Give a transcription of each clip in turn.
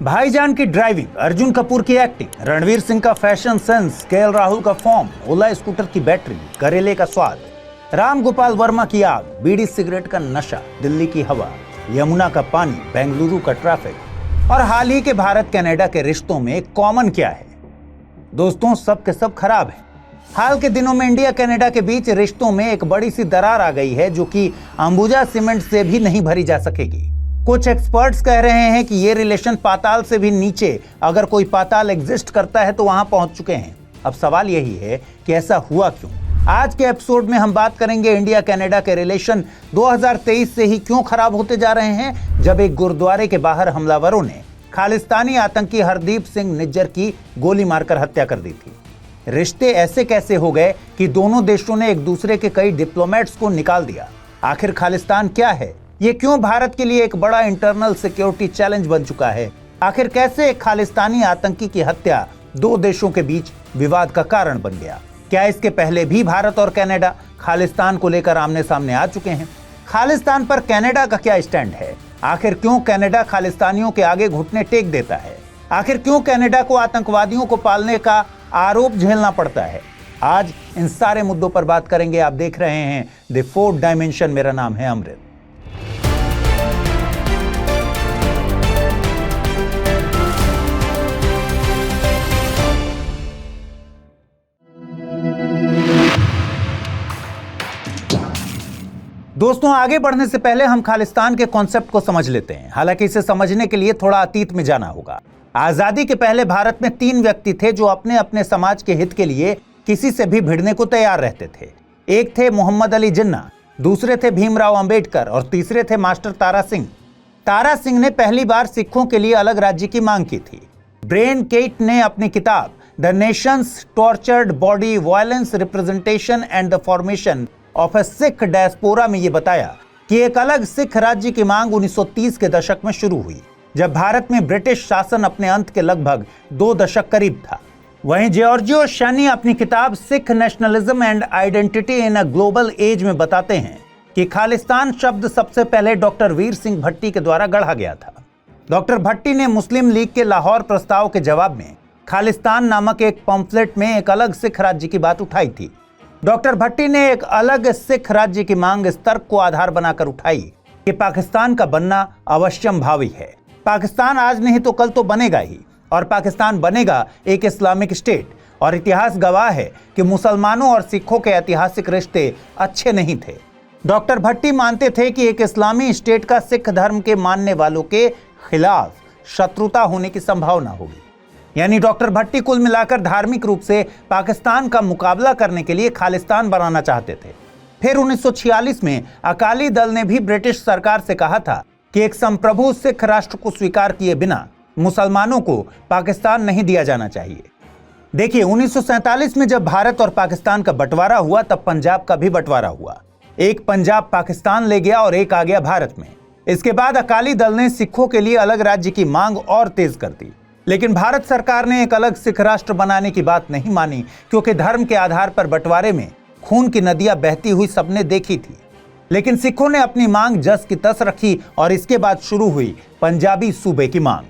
भाईजान की ड्राइविंग, अर्जुन कपूर की एक्टिंग, रणवीर सिंह का फैशन सेंस, केएल राहुल का फॉर्म, ओला स्कूटर की बैटरी, करेले का स्वाद, राम गोपाल वर्मा की आग, बीड़ी सिगरेट का नशा, दिल्ली की हवा, यमुना का पानी, बेंगलुरु का ट्रैफिक और हाल ही के भारत कनाडा के रिश्तों में कॉमन क्या है? दोस्तों, सब के सब खराब है। हाल के दिनों में इंडिया कनाडा के बीच रिश्तों में एक बड़ी सी दरार आ गई है जो कि अंबुजा सीमेंट से भी नहीं भरी जा सकेगी। कुछ एक्सपर्ट्स कह रहे हैं कि ये रिलेशन पाताल से भी नीचे, अगर कोई पाताल एग्जिस्ट करता है तो वहां पहुंच चुके हैं। अब सवाल यही है कि ऐसा हुआ क्यों? आज के एपिसोड में हम बात करेंगे इंडिया कनाडा के रिलेशन 2023 से ही क्यों खराब होते जा रहे हैं, जब एक गुरुद्वारे के बाहर हमलावरों ने खालिस्तानी आतंकी हरदीप सिंह निज्जर की गोली मारकर हत्या कर दी थी। रिश्ते ऐसे कैसे हो गए कि दोनों देशों ने एक दूसरे के कई डिप्लोमेट्स को निकाल दिया? आखिर खालिस्तान क्या है? ये क्यों भारत के लिए एक बड़ा इंटरनल सिक्योरिटी चैलेंज बन चुका है? आखिर कैसे एक खालिस्तानी आतंकी की हत्या दो देशों के बीच विवाद का कारण बन गया? क्या इसके पहले भी भारत और कनाडा खालिस्तान को लेकर आमने सामने आ चुके हैं? खालिस्तान पर कनाडा का क्या स्टैंड है? आखिर क्यों कनाडा खालिस्तानियों के आगे घुटने टेक देता है? आखिर क्यों कनाडा को आतंकवादियों को पालने का आरोप झेलना पड़ता है? आज इन सारे मुद्दों पर बात करेंगे। आप देख रहे हैं द फोर्थ डायमेंशन। मेरा नाम है अमृत। दोस्तों, आगे बढ़ने से पहले हम खालिस्तान के कॉन्सेप्ट को समझ लेते हैं। हालांकि इसे समझने के लिए थोड़ा अतीत में जाना होगा। आजादी के पहले भारत में 3 व्यक्ति थे जो अपने अपने समाज के हित के लिए किसी से भी भिड़ने को तैयार रहते थे। एक थे मोहम्मद अली जिन्ना, दूसरे थे भीमराव अंबेडकर और तीसरे थे मास्टर तारा सिंह। तारा सिंह ने पहली बार सिखों के लिए अलग राज्य की मांग की थी। ब्रेन केट ने अपनी किताब the Nations tortured body, violence, representation and the formation of A Sikh diaspora में यह बताया कि एक अलग सिख राज्य की मांग 1930 के दशक में शुरू हुई, जब भारत में ब्रिटिश शासन अपने अंत के लगभग 2 दशक करीब था। वहीं जॉर्जियो शनी अपनी किताब Sikh nationalism and identity in a global age में बताते हैं कि खालिस्तान शब्द सबसे पहले डॉक्टर वीर सिंह भट्टी के द्वारा गढ़ा गया था। डॉक्टर भट्टी ने मुस्लिम लीग के लाहौर प्रस्ताव के जवाब में खालिस्तान नामक एक पम्फलेट में एक अलग सिख राज्य की बात उठाई थी। डॉक्टर भट्टी ने एक अलग सिख राज्य की मांग इस तर्क को आधार बनाकर उठाई कि पाकिस्तान का बनना अवश्यम भावी है। पाकिस्तान आज नहीं तो कल तो बनेगा ही, और पाकिस्तान बनेगा एक इस्लामिक स्टेट। और इतिहास गवाह है कि मुसलमानों और सिखों के ऐतिहासिक रिश्ते अच्छे नहीं थे। डॉक्टर भट्टी मानते थे कि एक इस्लामी स्टेट का सिख धर्म के मानने वालों के खिलाफ शत्रुता होने की संभावना होगी। यानी डॉक्टर भट्टी कुल मिलाकर धार्मिक रूप से पाकिस्तान का मुकाबला करने के लिए खालिस्तान बनाना चाहते थे। फिर 1946 में अकाली दल ने भी ब्रिटिश सरकार से कहा था कि एक संप्रभु सिख राष्ट्र को स्वीकार किए बिना मुसलमानों को पाकिस्तान नहीं दिया जाना चाहिए। देखिए, 1947 में जब भारत और पाकिस्तान का बंटवारा हुआ तब पंजाब का भी बंटवारा हुआ। एक पंजाब पाकिस्तान ले गया और एक आ गया भारत में। इसके बाद अकाली दल ने सिखों के लिए अलग राज्य की मांग और तेज कर दी, लेकिन भारत सरकार ने एक अलग सिख राष्ट्र बनाने की बात नहीं मानी, क्योंकि धर्म के आधार पर बंटवारे में खून की नदियां बहती हुई सबने देखी थी। लेकिन सिखों ने अपनी मांग जस की तस रखी और इसके बाद शुरू हुई पंजाबी सूबे की मांग।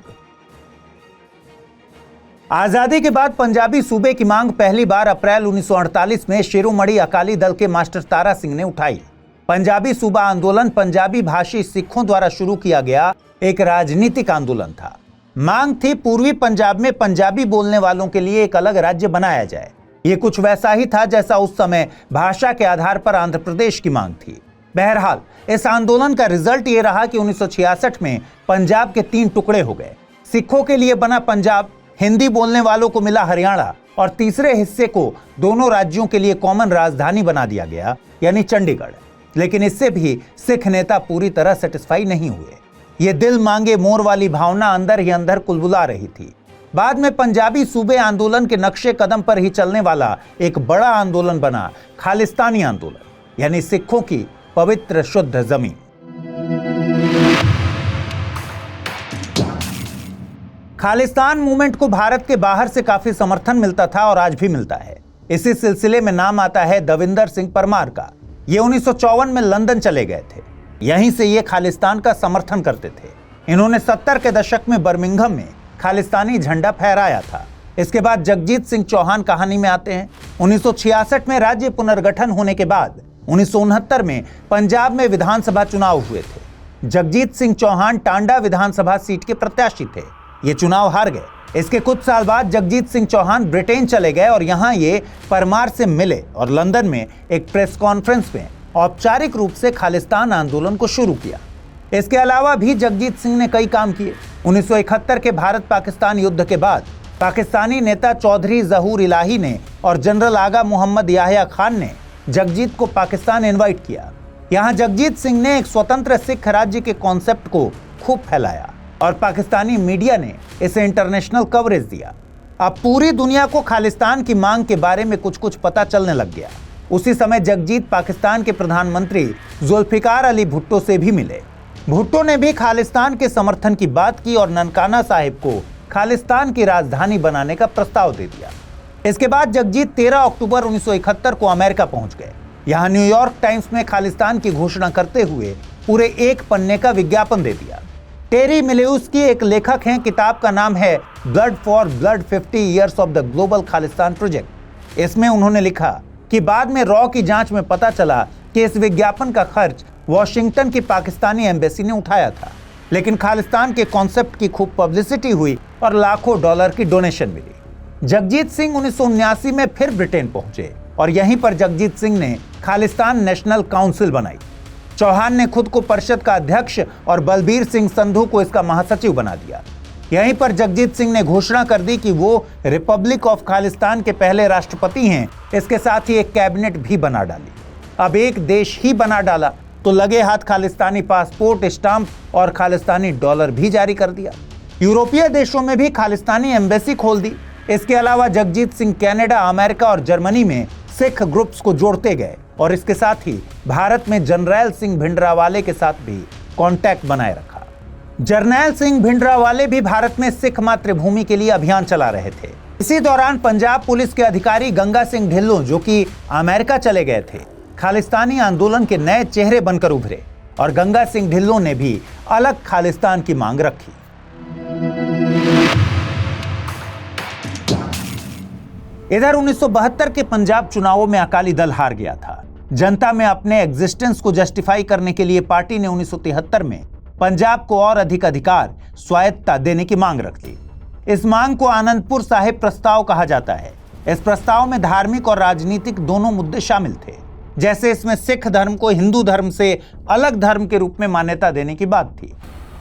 आजादी के बाद पंजाबी सूबे की मांग पहली बार अप्रैल 1948 में शिरोमणि अकाली दल के मास्टर तारा सिंह ने उठाई। पंजाबी सूबा आंदोलन पंजाबी भाषी सिखों द्वारा शुरू किया गया एक राजनीतिक आंदोलन था। मांग थी पूर्वी पंजाब में पंजाबी बोलने वालों के लिए एक अलग राज्य बनाया जाए। ये कुछ वैसा ही था जैसा उस समय भाषा के आधार पर आंध्र प्रदेश की मांग थी। बहरहाल, इस आंदोलन का रिजल्ट ये रहा कि 1966 में पंजाब के 3 टुकड़े हो गए। सिखों के लिए बना पंजाब, हिंदी बोलने वालों को मिला हरियाणा और तीसरे हिस्से को दोनों राज्यों के लिए कॉमन राजधानी बना दिया गया, यानी चंडीगढ़। लेकिन इससे भी सिख नेता पूरी तरह सेटिस्फाई नहीं हुए। ये दिल मांगे मोर वाली भावना अंदर ही अंदर कुलबुला रही थी। बाद में पंजाबी सूबे आंदोलन के नक्शे कदम पर ही चलने वाला एक बड़ा आंदोलन बना खालिस्तानी आंदोलन, यानी सिखों की पवित्र शुद्ध जमीन। खालिस्तान मूवमेंट को भारत के बाहर से काफी समर्थन मिलता था और आज भी मिलता है। इसी सिलसिले में नाम आता है दविंदर सिंह परमार का। ये 1954 में लंदन चले गए थे। यहीं से ये खालिस्तान का समर्थन करते थे। इन्होंने 70 के दशक में बर्मिंघम में खालिस्तानी झंडा फहराया था। इसके बाद जगजीत सिंह चौहान कहानी में आते हैं। 1966 में राज्य पुनर्गठन होने के बाद 1969 में पंजाब में विधानसभा चुनाव हुए थे। जगजीत सिंह चौहान टांडा विधानसभा सीट के प्रत्याशी थे। ये चुनाव हार गए। इसके कुछ साल बाद जगजीत सिंह चौहान ब्रिटेन चले गए और यहाँ ये परमार से मिले और लंदन में एक प्रेस कॉन्फ्रेंस में औपचारिक रूप से खालिस्तान आंदोलन को शुरू किया। इसके अलावा भी जगजीत सिंह ने कई काम किए। 1971 के भारत पाकिस्तान युद्ध के बाद पाकिस्तानी नेता चौधरी जहूर इलाही ने और जनरल आगा मोहम्मद याहिया खान ने जगजीत को पाकिस्तान इनवाइट किया। यहाँ जगजीत सिंह ने एक स्वतंत्र सिख राज्य के कॉन्सेप्ट को खूब फैलाया और पाकिस्तानी मीडिया ने इसे इंटरनेशनल कवरेज दिया। अब पूरी दुनिया को खालिस्तान की मांग के बारे में कुछ कुछ पता चलने लग गया। उसी समय जगजीत पाकिस्तान के प्रधानमंत्री जुल्फिकार अली भुट्टो से भी मिले। भुट्टो ने भी खालिस्तान के समर्थन की बात की और ननकाना साहिब को खालिस्तान की राजधानी बनाने का प्रस्ताव दे दिया। इसके बाद जगजीत 13 अक्टूबर 1971 को अमेरिका पहुंच गए। यहाँ न्यूयॉर्क टाइम्स में खालिस्तान की घोषणा करते हुए पूरे एक पन्ने का विज्ञापन दे दिया। टेरी मिलेउस्की एक लेखक हैं। किताब का नाम है blood for blood 50 years of the global Khalistan project. इसमें उन्होंने लिखा कि बाद में रॉ की जांच में पता चला कि इस विज्ञापन का खर्च वॉशिंगटन की पाकिस्तानी एम्बेसी ने उठाया था, लेकिन खालिस्तान के कॉन्सेप्ट की खूब पब्लिसिटी हुई और लाखों डॉलर की डोनेशन मिली। जगजीत सिंह 1979 में फिर ब्रिटेन पहुंचे और यहीं पर जगजीत सिंह ने खालिस्तान नेशनल काउंसिल बनाई। चौहान ने खुद को परिषद का अध्यक्ष और बलबीर सिंह संधू को इसका महासचिव बना दिया। यहीं पर जगजीत सिंह ने घोषणा कर दी कि वो रिपब्लिक ऑफ खालिस्तान के पहले राष्ट्रपति हैं। इसके साथ ही एक कैबिनेट भी बना डाली। अब एक देश ही बना डाला तो लगे हाथ खालिस्तानी पासपोर्ट, स्टाम्प और खालिस्तानी डॉलर भी जारी कर दिया। यूरोपीय देशों में भी खालिस्तानी एम्बेसी खोल दी। इसके अलावा जगजीत सिंह कनाडा, अमेरिका और जर्मनी में सिख ग्रुप्स को जोड़ते गए और इसके साथ ही भारत में जरनैल सिंह भिंडरावाले के साथ भी कांटेक्ट बनाए रखा। जरनैल सिंह भिंडरावाले भी भारत में सिख मातृभूमि के लिए अभियान चला रहे थे। इसी दौरान पंजाब पुलिस के अधिकारी गंगा सिंह ढिल्लों, जो कि अमेरिका चले गए थे, खालिस्तानी आंदोलन के नए चेहरे बनकर उभरे और गंगा सिंह ढिल्लों ने भी अलग खालिस्तान की मांग रखी। इधर 1972 के पंजाब चुनावों में अकाली दल हार गया था। जनता में अपने एग्जिस्टेंस को जस्टिफाई करने के लिए पार्टी ने 1973 में पंजाब को और अधिक अधिकार, स्वायत्तता देने की मांग रख ली। इस मांग को आनंदपुर साहिब प्रस्ताव कहा जाता है। इस प्रस्ताव में धार्मिक और राजनीतिक दोनों मुद्दे शामिल थे। जैसे इसमें सिख धर्म को हिंदू धर्म से अलग धर्म के रूप में मान्यता देने की बात थी।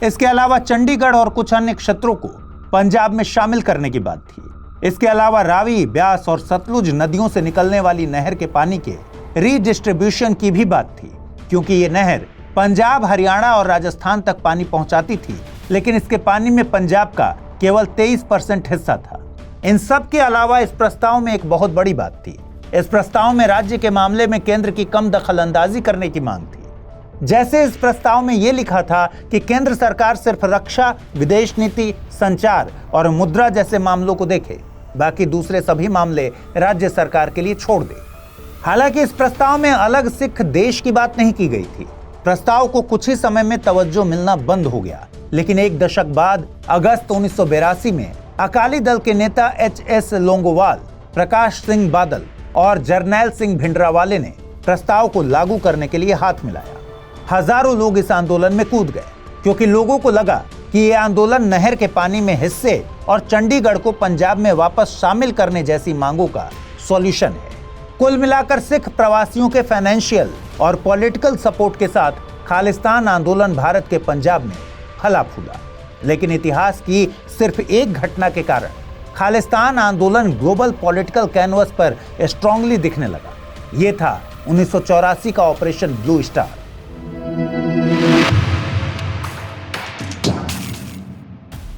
इसके अलावा चंडीगढ़ और कुछ अन्य क्षेत्रों को पंजाब में शामिल करने की बात थी। इसके अलावा रावी, ब्यास और सतलुज नदियों से निकलने वाली नहर के पानी के रीडिस्ट्रीब्यूशन की भी बात थी, क्योंकि ये नहर पंजाब, हरियाणा और राजस्थान तक पानी पहुंचाती थी, लेकिन इसके पानी में पंजाब का केवल 23% हिस्सा था। इन सब के अलावा इस प्रस्ताव में एक बहुत बड़ी बात थी। इस प्रस्ताव में राज्य के मामले में केंद्र की कम दखलंदाजी करने की मांग थी। जैसे इस प्रस्ताव में यह लिखा था कि केंद्र सरकार सिर्फ रक्षा, विदेश नीति, संचार और मुद्रा जैसे मामलों को देखे, बाकी दूसरे सभी मामले राज्य सरकार के लिए छोड़ दे। हालांकि इस प्रस्ताव में अलग सिख देश की बात नहीं की गई थी। प्रस्ताव को कुछ ही समय में तवज्जो मिलना बंद हो गया, लेकिन एक दशक बाद अगस्त 1982 में अकाली दल के नेता एच.एस. लोंगोवाल, प्रकाश सिंह बादल और जरनैल सिंह भिंडरावाले ने प्रस्ताव को लागू करने के लिए हाथ मिलाया। हजारों लोग इस आंदोलन में कूद गए, क्योंकि लोगों को लगा कि यह आंदोलन नहर के पानी में हिस्से और चंडीगढ़ को पंजाब में वापस शामिल करने जैसी मांगों का सॉल्यूशन है। कुल मिलाकर सिख प्रवासियों के फाइनेंशियल और पॉलिटिकल सपोर्ट के साथ खालिस्तान आंदोलन भारत के पंजाब में फला फूला। लेकिन इतिहास की सिर्फ एक घटना के कारण खालिस्तान आंदोलन ग्लोबल पॉलिटिकल कैनवस पर स्ट्रांगली दिखने लगा। यह था 1984 का ऑपरेशन ब्लू स्टार।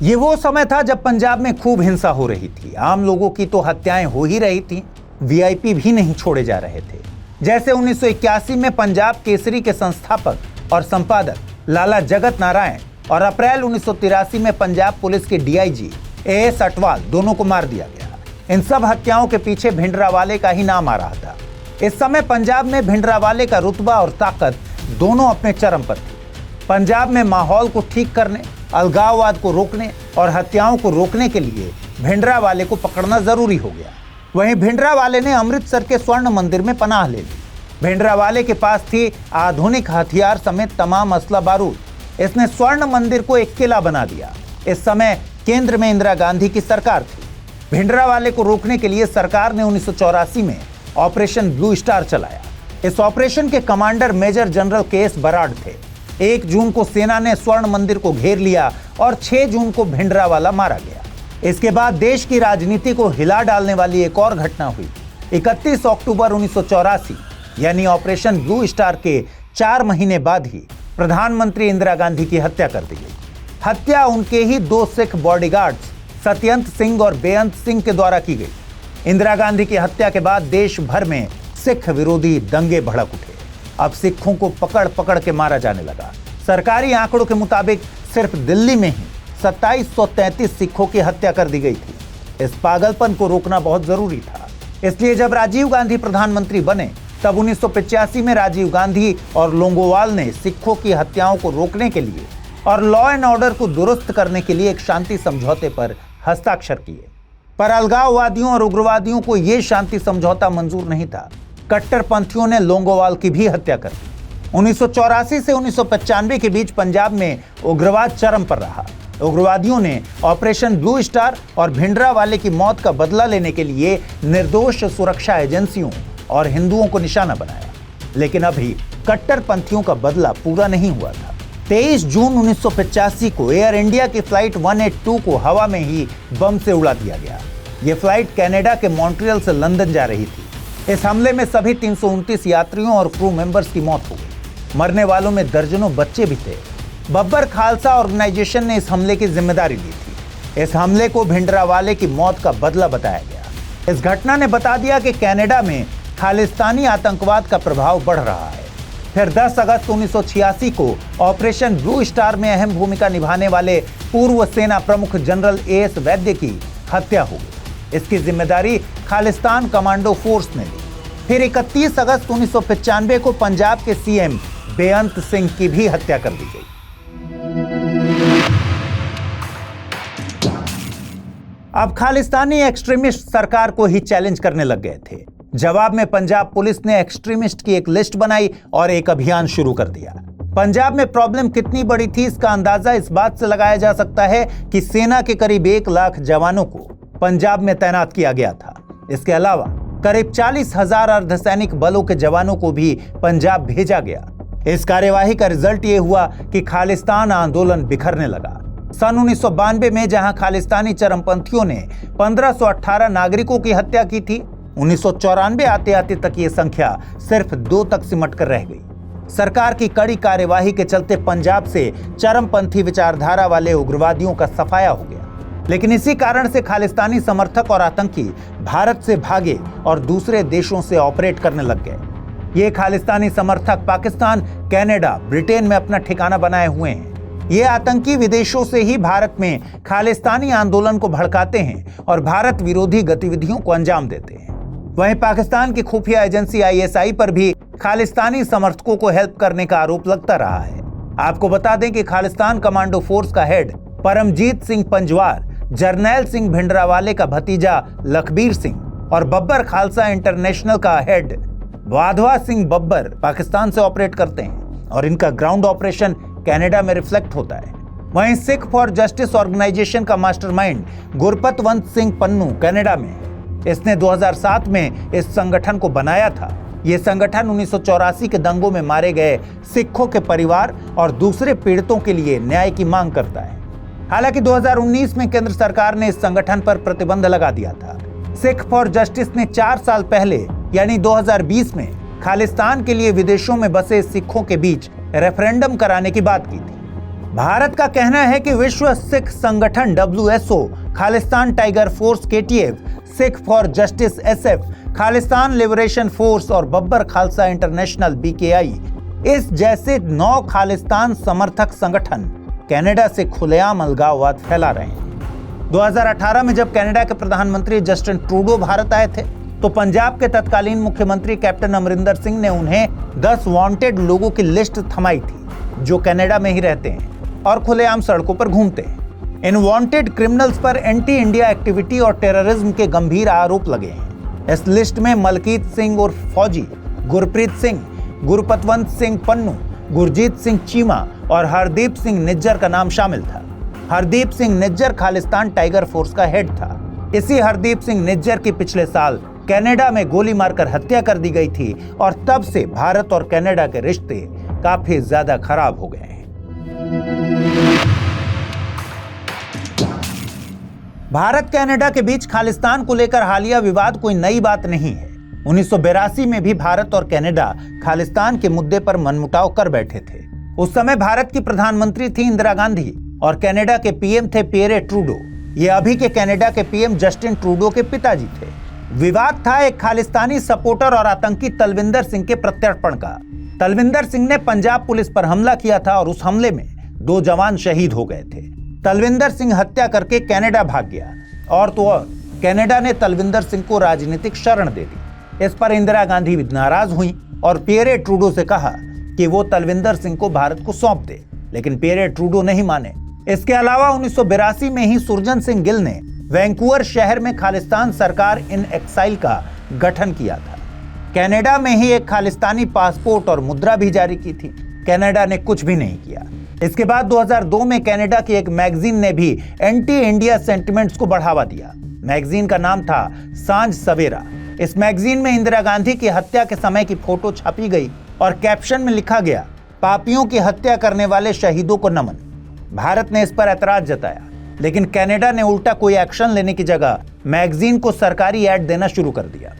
ये वो समय था जब पंजाब में खूब हिंसा हो रही थी। आम लोगों की तो हत्याएं हो ही रही थी, वीआईपी भी नहीं छोड़े जा रहे थे। जैसे 1981 में पंजाब केसरी के संस्थापक और संपादक लाला जगत नारायण और अप्रैल 1983 में पंजाब पुलिस के डीआईजी ए.एस. अटवाल दोनों को मार दिया गया। इन सब हत्याओं के पीछे भिंडरावाले का ही नाम आ रहा था। इस समय पंजाब में भिंडरावाले का रुतबा और ताकत दोनों अपने चरम पर थी। पंजाब में माहौल को ठीक करने अलगाववाद को रोकने और हत्याओं को रोकने के लिए भिंडरावाले को पकड़ना जरूरी हो गया। वहीं भिंडरावाले ने अमृतसर के स्वर्ण मंदिर में पनाह ले ली। भिंडरावाले के पास थी आधुनिक हथियार समेत तमाम असला बारूद। इसने स्वर्ण मंदिर को एक किला बना दिया। इस समय केंद्र में इंदिरा गांधी की सरकार थी। भिंडरावाले को रोकने के लिए सरकार ने 1984 में ऑपरेशन ब्लू स्टार चलाया। इस ऑपरेशन के commander major general K S. Brar थे। 1 जून को सेना ने स्वर्ण मंदिर को घेर लिया और 6 जून को भिंडरावाला मारा गया। इसके बाद देश की राजनीति को हिला डालने वाली एक और घटना हुई। 31 अक्टूबर 1984 यानी ऑपरेशन ब्लू स्टार के 4 महीने बाद ही प्रधानमंत्री इंदिरा गांधी की हत्या कर दी गई। हत्या उनके ही 2 सिख बॉडीगार्ड्स सत्यंत सिंह और बेअंत सिंह के द्वारा की गई। इंदिरा गांधी की हत्या के बाद देश भर में सिख विरोधी दंगे भड़क उठे। अब सिखों को पकड़ पकड़ के मारा जाने लगा। सरकारी आंकड़ों के मुताबिक सिर्फ दिल्ली में ही 2733 सिखों की हत्या कर दी गई थी। इस पागलपन को रोकना बहुत जरूरी था। इसलिए जब राजीव गांधी प्रधानमंत्री बने तब 1985 में राजीव गांधी और लोंगोवाल ने सिखों की हत्याओं को रोकने के लिए और लॉ एंड ऑर्डर को दुरुस्त करने के लिए एक शांति समझौते पर हस्ताक्षर किए। पर अलगाववादियों और उग्रवादियों को यह शांति समझौता मंजूर नहीं था। कट्टरपंथियों ने लोंगोवाल की भी हत्या कर दी। 1984 से 1995 के बीच पंजाब में उग्रवाद चरम पर रहा। उग्रवादियों ने ऑपरेशन ब्लू स्टार और भिंडरावाले की मौत का बदला लेने के लिए निर्दोष सुरक्षा एजेंसियों और हिंदुओं को निशाना बनाया। लेकिन अभी कट्टरपंथियों का बदला पूरा नहीं हुआ था। 23 जून 1985 को एयर इंडिया की फ्लाइट 182 को हवा में ही बम से उड़ा दिया गया। यह फ्लाइट कनाडा के मॉन्ट्रियल से लंदन जा रही थी। इस हमले में सभी 329 यात्रियों और क्रू मेंबर्स की मौत हो गई। मरने वालों में दर्जनों बच्चे भी थे। बब्बर खालसा ऑर्गेनाइजेशन ने इस हमले की जिम्मेदारी ली थी। इस हमले को भिंडरावाले की मौत का बदला बताया गया। इस घटना ने बता दिया कि कनाडा में खालिस्तानी आतंकवाद का प्रभाव बढ़ रहा है। फिर 10 अगस्त 1986 को ऑपरेशन ब्लू स्टार में अहम भूमिका निभाने वाले पूर्व सेना प्रमुख जनरल ए.एस. वैद्य की हत्या हो गई। इसकी जिम्मेदारी खालिस्तान कमांडो फोर्स ने ली। फिर 31 अगस्त 1995 को पंजाब के सीएम बेअंत सिंह की भी हत्या कर दी गई। अब खालिस्तानी एक्सट्रीमिस्ट सरकार को ही चैलेंज करने लग गए थे। जवाब में पंजाब पुलिस ने एक्सट्रीमिस्ट की एक लिस्ट बनाई और एक अभियान शुरू कर दिया। पंजाब में प्रॉब्लम कितनी बड़ी थी इसका अंदाजा इस बात से लगाया जा सकता है कि सेना के करीब 1 लाख जवानों को पंजाब में तैनात किया गया था। इसके अलावा करीब 40,000 अर्धसैनिक बलों के जवानों को भी पंजाब भेजा गया। इस कार्यवाही का रिजल्ट ये हुआ कि खालिस्तान आंदोलन बिखरने लगा। सन 1992 में जहां खालिस्तानी चरमपंथियों ने 1518 नागरिकों की हत्या की थी, 1994 आते आते तक ये संख्या सिर्फ 2 तक सिमट कर रह गई। सरकार की कड़ी कार्यवाही के चलते पंजाब से चरमपंथी विचारधारा वाले उग्रवादियों का सफाया हो गया। लेकिन इसी कारण से खालिस्तानी समर्थक और आतंकी भारत से भागे और दूसरे देशों से ऑपरेट करने लग गए। ये खालिस्तानी समर्थक पाकिस्तान, कनाडा, ब्रिटेन में अपना ठिकाना बनाए हुए हैं। ये आतंकी विदेशों से ही भारत में खालिस्तानी आंदोलन को भड़काते हैं और भारत विरोधी गतिविधियों को अंजाम देते हैं। वहीं पाकिस्तान की खुफिया एजेंसी आईएसआई पर भी खालिस्तानी समर्थकों को हेल्प करने का आरोप लगता रहा है। आपको बता दें कि खालिस्तान कमांडो फोर्स का हेड परमजीत सिंह पंजवार, जरनैल सिंह भिंडरावाले का भतीजा लखबीर सिंह और बब्बर खालसा इंटरनेशनल का हेड वाधवा सिंह बब्बर पाकिस्तान से ऑपरेट करते हैं और इनका ग्राउंड ऑपरेशन कनाडा में रिफ्लेक्ट होता है। वहीं सिख फॉर जस्टिस ऑर्गेनाइजेशन का मास्टरमाइंड गुरपतवंत सिंह पन्नू कनाडा में है। इसने 2007 में इस संगठन को बनाया था। यह संगठन 1984 के दंगों में मारे गए सिखों के परिवार और दूसरे पीड़ितों के लिए न्याय की मांग करता है। हालांकि 2019 में केंद्र सरकार ने इस संगठन पर प्रतिबंध लगा दिया था। सिख फॉर जस्टिस ने 4 साल पहले यानी 2020 में खालिस्तान के लिए विदेशों में बसे सिखों के बीच रेफरेंडम कराने की बात की थी। भारत का कहना है कि विश्व सिख संगठन WSO, Khalistan tiger force KTF, Sikh for justice SF, Khalistan liberation force और बब्बर खालसा इंटरनेशनल BKI इस जैसे 9 खालिस्तान समर्थक संगठन कनाडा से खुलेआम अलगाववाद फैला रहे हैं। 2018 में जब कनाडा के प्रधानमंत्री जस्टिन ट्रूडो भारत आए थे तो पंजाब के तत्कालीन मुख्यमंत्री कैप्टन अमरिंदर सिंह ने उन्हें 10 वांटेड लोगों की लिस्ट थमाई थी जो कनाडा में ही रहते हैं। और खुलेआम सड़कों पर घूमते हैं। इन वांटेड क्रिमिनल्स पर एंटी इंडिया एक्टिविटी और टेररिज्म के गंभीर आरोप लगे हैं। इस लिस्ट में मलकीत सिंह उर्फ फौजी, गुरप्रीत सिंह, गुरपतवंत सिंह पन्नू, गुरजीत सिंह चीमा और हरदीप सिंह निज्जर का नाम शामिल था। हरदीप सिंह निज्जर खालिस्तान टाइगर फोर्स का हेड था। इसी हरदीप सिंह निज्जर की पिछले साल कनाडा में गोली मारकर हत्या कर दी गई थी और तब से भारत और कनाडा के रिश्ते काफी ज्यादा खराब हो गए हैं। भारत कनाडा के बीच खालिस्तान को लेकर हालिया विवाद कोई नई बात नहीं है। 1982 में भी भारत और कनाडा खालिस्तान के मुद्दे पर मनमुटाव कर बैठे थे। उस समय भारत की प्रधानमंत्री थी इंदिरा गांधी और कनाडा के पीएम थे पियरे ट्रूडो। ये अभी के कनाडा के पीएम जस्टिन ट्रूडो के पिताजी थे। विवाद था एक खालिस्तानी सपोर्टर और आतंकी तलविंदर सिंह के प्रत्यर्पण का। तलविंदर सिंह ने पंजाब पुलिस पर हमला किया था और उस हमले में 2 जवान शहीद हो गए थे। तलविंदर सिंह हत्या करके कनाडा भाग गया और तो और कनाडा ने तलविंदर सिंह को राजनीतिक शरण दे दी। इस पर इंदिरा गांधी नाराज हुई और पियरे ट्रूडो से कहा कि वो तलविंदर सिंह को भारत को सौंप दे, लेकिन पियरे ट्रूडो नहीं माने। इसके अलावा 1982 में ही सुरजन सिंह गिल ने वैंकूवर शहर में खालिस्तान सरकार इन एक्साइल का गठन किया था। कनाडा में ही एक खालिस्तानी पासपोर्ट और मुद्रा भी जारी की थी। कनाडा ने कुछ भी नहीं किया। इसके बाद 2002 में कनाडा की एक मैगजीन ने भी एंटी इंडिया सेंटिमेंट्स को बढ़ावा दिया। मैगजीन का नाम था सांझ सवेरा। इस मैगजीन में इंदिरा गांधी की हत्या के समय की फोटो छापी गई और कैप्शन में लिखा गया, पापियों की हत्या करने वाले शहीदों को नमन। भारत ने इस पर ऐतराज जताया, लेकिन कनाडा ने उल्टा कोई एक्शन लेने की जगह मैगजीन को सरकारी ऐड देना शुरू कर दिया।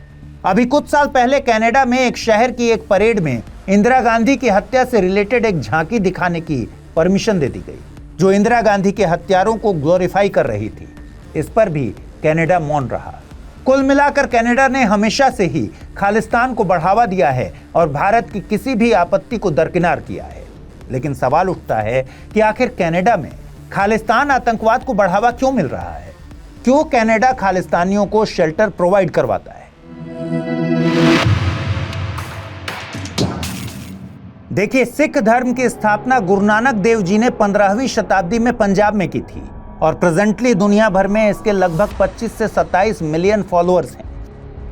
अभी कुछ साल पहले कनाडा में एक शहर की एक परेड में इंदिरा गांधी की हत्या से रिलेटेड एक झांकी दिखाने की परमिशन दे दी गई, जो इंदिरा गांधी के हत्यारों को ग्लोरीफाई कर रही थी। इस पर भी कनाडा मौन रहा। कुल मिलाकर कनाडा ने हमेशा से ही खालिस्तान को बढ़ावा दिया है और भारत की किसी भी आपत्ति को दरकिनार किया है। लेकिन सवाल उठता है कि आखिर कनाडा में खालिस्तान आतंकवाद को बढ़ावा क्यों मिल रहा है? क्यों कनाडा खालिस्तानियों को शेल्टर प्रोवाइड करवाता है? देखिए, सिख धर्म की स्थापना गुरु नानक देव जी ने 15वीं शताब्दी में पंजाब में की थी और प्रेजेंटली दुनिया भर में इसके लगभग 25 से 27 मिलियन फॉलोअर्स हैं।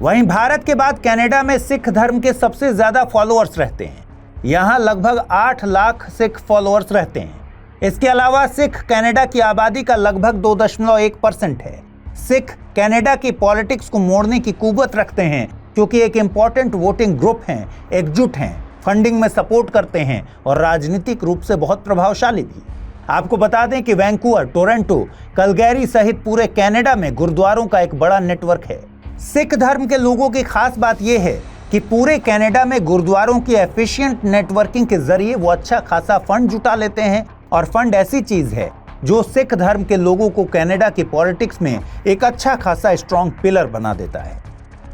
वहीं भारत के बाद कनाडा में सिख धर्म के सबसे ज्यादा फॉलोअर्स रहते हैं। यहाँ लगभग 8 लाख सिख फॉलोअर्स रहते हैं। इसके अलावा सिख कनाडा की आबादी का लगभग 2.1% है। सिख कनाडा की पॉलिटिक्स को मोड़ने की कुव्वत रखते हैं क्योंकि एक इंपॉर्टेंट वोटिंग ग्रुप हैं, एकजुट हैं, फंडिंग में सपोर्ट करते हैं और राजनीतिक रूप से बहुत प्रभावशाली भी। आपको बता दें कि वैंकूवर, टोरंटो, कलगैरी सहित पूरे कनाडा में गुरुद्वारों का एक बड़ा नेटवर्क है। सिख धर्म के लोगों की खास बात यह है कि पूरे कनाडा में गुरुद्वारों की एफिशिएंट नेटवर्किंग के जरिए वो अच्छा खासा फंड जुटा लेते हैं और फंड ऐसी चीज है जो सिख धर्म के लोगों को कनाडा की पॉलिटिक्स में एक अच्छा खासा स्ट्रॉन्ग पिलर बना देता है।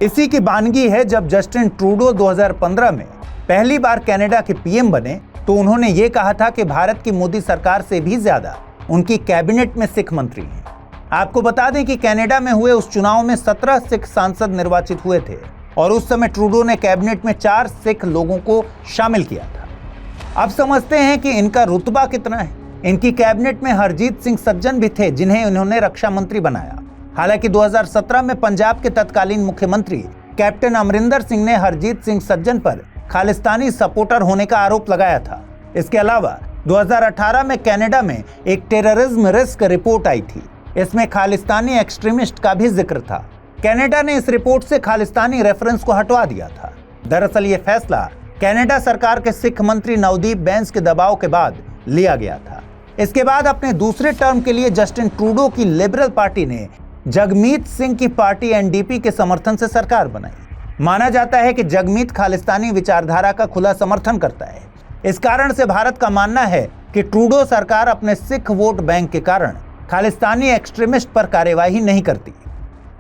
इसी की बानगी है जब जस्टिन ट्रूडो 2015 में पहली बार कनाडा के पीएम बने तो उन्होंने ये कहा था कि भारत की मोदी सरकार से भी ज्यादा उनकी कैबिनेट में सिख मंत्री हैं। आपको बता दें कि कनाडा में हुए उस चुनाव में 17 सिख सांसद निर्वाचित हुए थे और उस समय ट्रूडो ने कैबिनेट में 4 सिख लोगों को शामिल किया था। अब समझते हैं कि इनका रुतबा कितना है। इनकी कैबिनेट में हरजीत सिंह सज्जन भी थे जिन्हें इन्होंने रक्षा मंत्री बनाया। हालांकि 2017 में पंजाब के तत्कालीन मुख्यमंत्री कैप्टन अमरिंदर सिंह ने हरजीत सिंह सज्जन पर खालिस्तानी सपोर्टर होने का आरोप लगाया था। इसके अलावा 2018 में कनाडा में एक टेररिज्म रिस्क रिपोर्ट आई थी। इसमें खालिस्तानी एक्सट्रीमिस्ट का भी जिक्र था। कनाडा ने इस रिपोर्ट से खालिस्तानी रेफरेंस को हटवा दिया था। दरअसल ये फैसला कनाडा सरकार के सिख मंत्री नवदीप बैंस के दबाव के बाद लिया गया था। इसके बाद अपने दूसरे टर्म के लिए जस्टिन ट्रूडो की लिबरल पार्टी ने जगमीत सिंह की पार्टी एनडीपी के समर्थन से सरकार बनाई। माना जाता है कि जगमीत खालिस्तानी विचारधारा का खुला समर्थन करता है। इस कारण से भारत का मानना है कि ट्रूडो सरकार अपने सिख वोट बैंक के कारण खालिस्तानी एक्सट्रीमिस्ट पर कार्यवाही नहीं करती।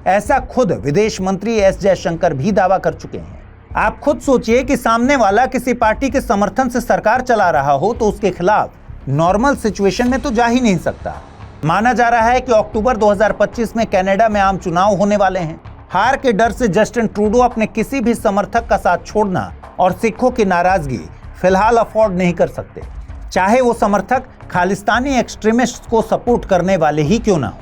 ऐसा खुद विदेश मंत्री एस जयशंकर भी दावा कर चुके हैं। आप खुद सोचिए कि सामने वाला किसी पार्टी के समर्थन से सरकार चला रहा हो तो उसके खिलाफ नॉर्मल सिचुएशन में तो जा ही नहीं सकता। माना जा रहा है कि अक्टूबर 2025 में कनाडा में आम चुनाव होने वाले हैं। हार के डर से जस्टिन ट्रूडो अपने किसी भी समर्थक का साथ छोड़ना और सिखों की नाराजगी फिलहाल अफोर्ड नहीं कर सकते। चाहे वो समर्थक खालिस्तानी एक्सट्रीमिस्ट को सपोर्ट करने वाले ही क्यों ना हो।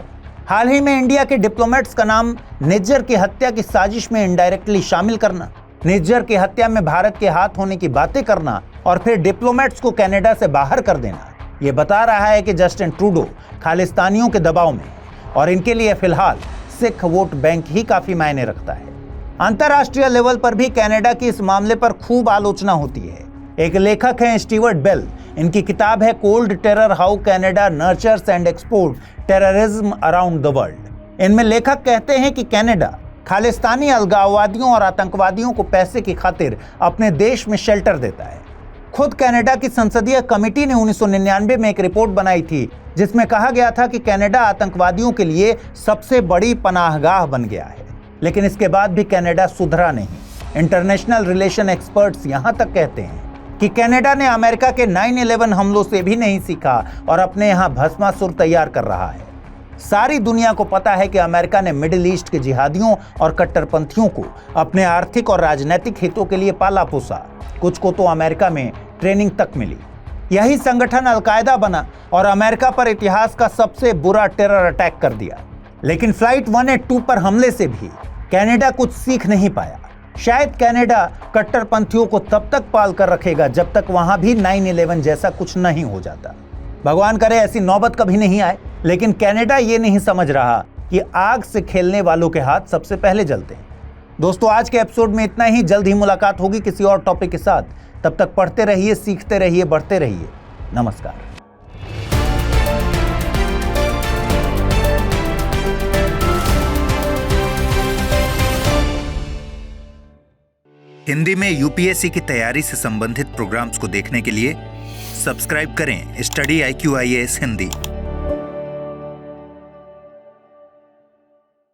हाल ही में इंडिया के डिप्लोमेट्स का नाम निज्जर की हत्या की साजिश में इनडायरेक्टली शामिल करना, निज्जर की हत्या में भारत के हाथ होने की बातें करना और फिर डिप्लोमेट्स को कनाडा से बाहर कर देना, ये बता रहा है कि जस्टिन ट्रूडो खालिस्तानियों के दबाव में है और इनके लिए फिलहाल सिख वोट बैंक ही काफी मायने रखता है। अंतर्राष्ट्रीय लेवल पर भी कनाडा की इस मामले पर खूब आलोचना होती है। एक लेखक हैं स्टीवर्ट बेल, इनकी किताब है cold terror, how Canada nurtures and export terrorism around the world. इनमें लेखक कहते हैं कि कनाडा खालिस्तानी अलगाववादियों और आतंकवादियों को पैसे की खातिर अपने देश में शेल्टर देता है। खुद कनाडा की संसदीय कमेटी ने 1999 में एक रिपोर्ट बनाई थी जिसमें कहा गया था कि कनाडा आतंकवादियों के लिए सबसे बड़ी पनाहगाह बन गया है। लेकिन इसके बाद भी कनाडा सुधरा नहीं। इंटरनेशनल रिलेशन एक्सपर्ट्स यहां तक कहते हैं कि कनाडा ने अमेरिका के 9/11 हमलों से भी नहीं सीखा और अपने यहां भस्मासुर तैयार कर रहा है। सारी दुनिया को पता है कि अमेरिका ने मिडिल ईस्ट के जिहादियों और कट्टरपंथियों को अपने आर्थिक और राजनीतिक हितों के लिए पाला पोसा। कुछ को तो अमेरिका में ट्रेनिंग तक मिली। यही संगठन अलकायदा बना और अमेरिका पर इतिहास का सबसे बुरा टेरर अटैक कर दिया। लेकिन फ्लाइट 182 पर हमले से भी कनाडा कुछ सीख नहीं पाया। शायद कनाडा कट्टरपंथियों को तब तक पाल कर रखेगा जब तक वहां भी 9/11 जैसा कुछ नहीं हो जाता। भगवान करे ऐसी नौबत कभी नहीं आए। लेकिन कनाडा ये नहीं समझ रहा कि आग से खेलने वालों के हाथ सबसे पहले जलते हैं। दोस्तों, आज के एपिसोड में इतना ही। जल्द ही मुलाकात होगी किसी और टॉपिक के साथ। तब तक पढ़ते रहिए, सीखते रहिए, बढ़ते रहिए। नमस्कार। हिंदी में यूपीएससी की तैयारी से संबंधित प्रोग्राम्स को देखने के लिए सब्सक्राइब करें स्टडी IQ IAS हिंदी।